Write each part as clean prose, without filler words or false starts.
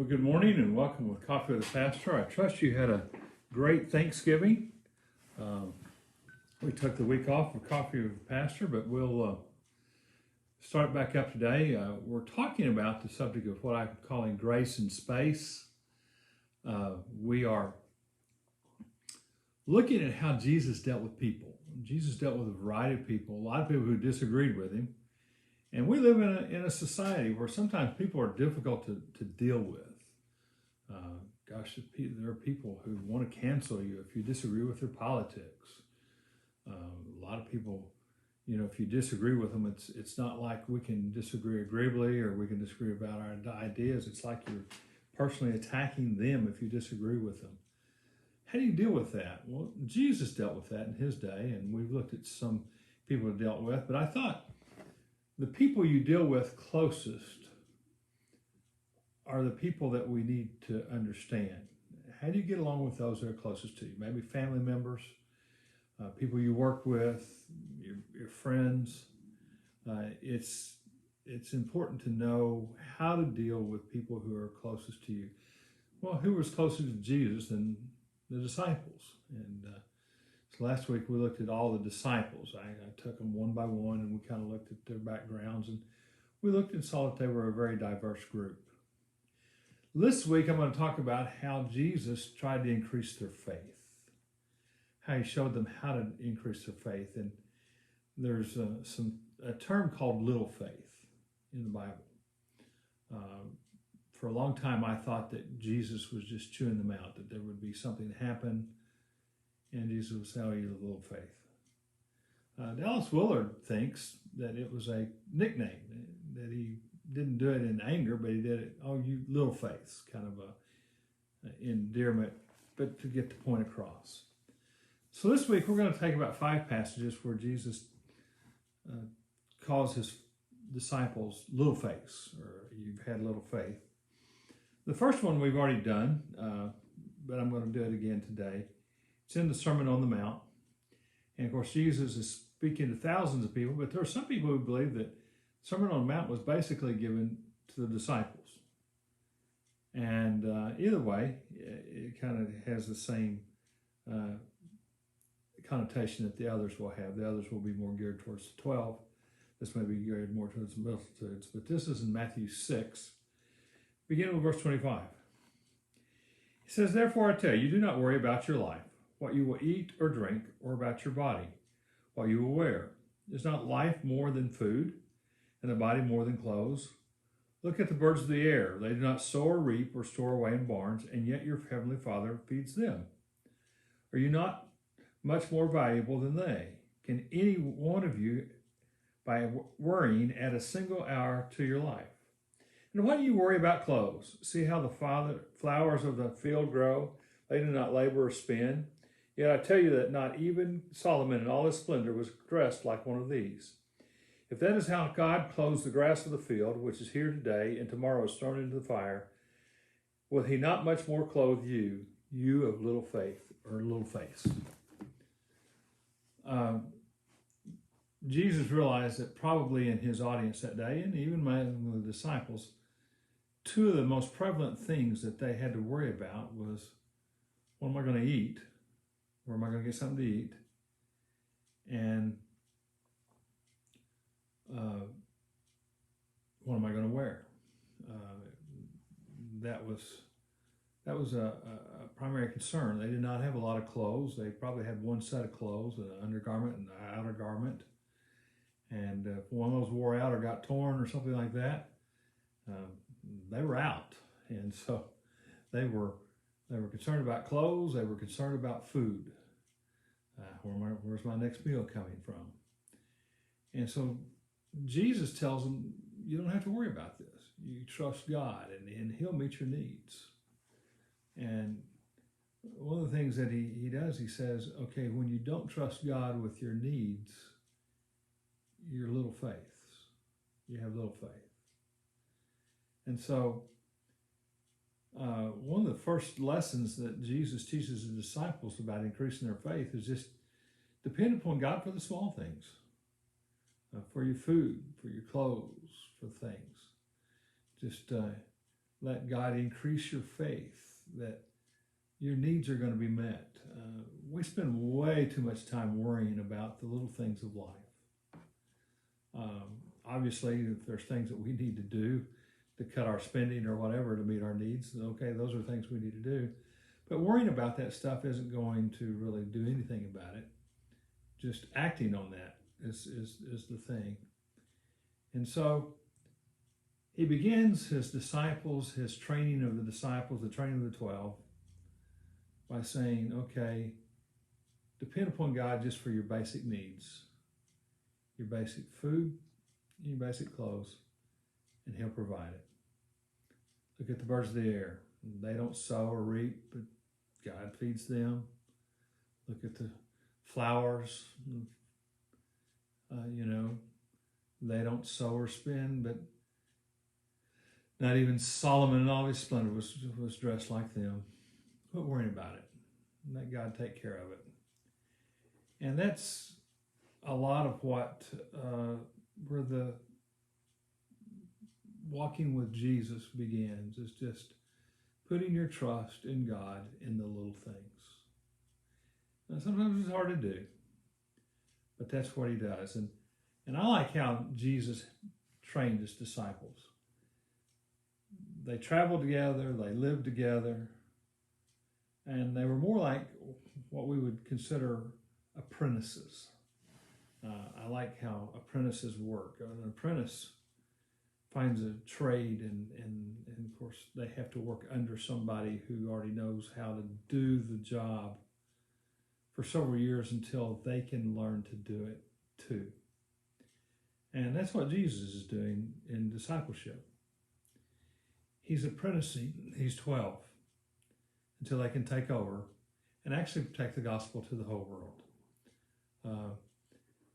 Well, good morning and welcome with Coffee with the Pastor. I trust you had a great Thanksgiving. Um, we took the week off for Coffee with the Pastor, but we'll start back up today. We're talking about the subject of what I'm calling grace in space. We are looking at how Jesus dealt with people. Jesus dealt with a variety of people, a lot of people who disagreed with him. And we live in a society where sometimes people are difficult to deal with. There are people who want to cancel you if you disagree with their politics. A lot of people, if you disagree with them, it's not like we can disagree agreeably or we can disagree about our ideas. It's like you're personally attacking them if you disagree with them. How do you deal with that? Well, Jesus dealt with that in his day, and we've looked at some people who dealt with, but I thought the people you deal with closest are the people that we need to understand. How do you get along with those that are closest to you? Maybe family members, people you work with, your friends. It's important to know how to deal with people who are closest to you. Well, who was closer to Jesus than the disciples? And so last week we looked at all the disciples. I took them one by one and we kind of looked at their backgrounds, and we looked and saw that they were a very diverse group. This week I'm going to talk about how Jesus tried to increase their faith, how he showed them how to increase their faith. And there's a term called little faith in the Bible. For a long time I thought that Jesus was just chewing them out, that there would be something happen and Jesus would say, "Oh, you have little faith." Dallas Willard thinks that it was a nickname, that he didn't do it in anger, but he did it, "Oh, you little faiths," kind of a endearment, but to get the point across. So this week we're going to take about 5 passages where Jesus calls his disciples little faiths, or you've had little faith. The first one we've already done, but I'm going to do it again today. It's in the Sermon on the Mount. And of course, Jesus is speaking to thousands of people, but there are some people who believe that Sermon on the Mount was basically given to the disciples. And either way, it kind of has the same connotation that the others will have. The others will be more geared towards the 12. This may be geared more towards the multitudes. But this is in Matthew 6, beginning with verse 25. He says, "Therefore I tell you, do not worry about your life, what you will eat or drink, or about your body, what you will wear. Is not life more than food, and the body more than clothes? Look at the birds of the air. They do not sow or reap or store away in barns, and yet your heavenly Father feeds them. Are you not much more valuable than they? Can any one of you, by worrying, add a single hour to your life? And why do you worry about clothes? See how the flowers of the field grow? They do not labor or spin. Yet I tell you that not even Solomon in all his splendor was dressed like one of these. If that is how God clothes the grass of the field, which is here today and tomorrow is thrown into the fire, will he not much more clothe you, you of little faith," or little faith? Jesus realized that probably in his audience that day, and even among the disciples, 2 of the most prevalent things that they had to worry about was, what am I going to eat? Where am I going to get something to eat? And what am I going to wear? That was a primary concern. They did not have a lot of clothes. They probably had one set of clothes, an undergarment and an outer garment. And if one of those wore out or got torn or something like that, they were out. And so they were concerned about clothes. They were concerned about food. Where's my next meal coming from? And so Jesus tells them, you don't have to worry about this. You trust God, and he'll meet your needs. And one of the things that he does, he says, okay, when you don't trust God with your needs, you're little faiths. You have little faith. And so one of the first lessons that Jesus teaches the disciples about increasing their faith is just depend upon God for the small things, for your food, for your clothes, for things. Just let God increase your faith that your needs are going to be met. We spend way too much time worrying about the little things of life. Obviously, if there's things that we need to do to cut our spending or whatever to meet our needs, okay, those are things we need to do. But worrying about that stuff isn't going to really do anything about it. Just acting on that is the thing. And so he begins his disciples, his training of the disciples, the training of the 12, by saying, okay, depend upon God just for your basic needs, your basic food, your basic clothes, and he'll provide it. Look at the birds of the air. They don't sow or reap, but God feeds them. Look at the flowers. They don't sow or spin, but not even Solomon in all his splendor was dressed like them. Quit worrying about it. Let God take care of it. And that's a lot of what where the walking with Jesus begins, is just putting your trust in God in the little things. Now, sometimes it's hard to do, but that's what he does. And I like how Jesus trained his disciples. They traveled together, they lived together, and they were more like what we would consider apprentices. I like how apprentices work. An apprentice finds a trade, and of course they have to work under somebody who already knows how to do the job for several years until they can learn to do it too. And that's what Jesus is doing in discipleship. He's apprenticing these 12 until they can take over and actually take the gospel to the whole world.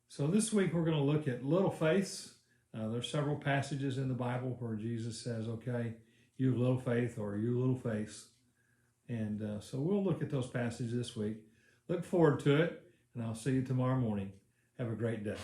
So this week we're going to look at little faiths. There's several passages in the Bible where Jesus says, okay, you have little faith, or you little faiths. And so we'll look at those passages this week. Look forward to it, and I'll see you tomorrow morning. Have a great day.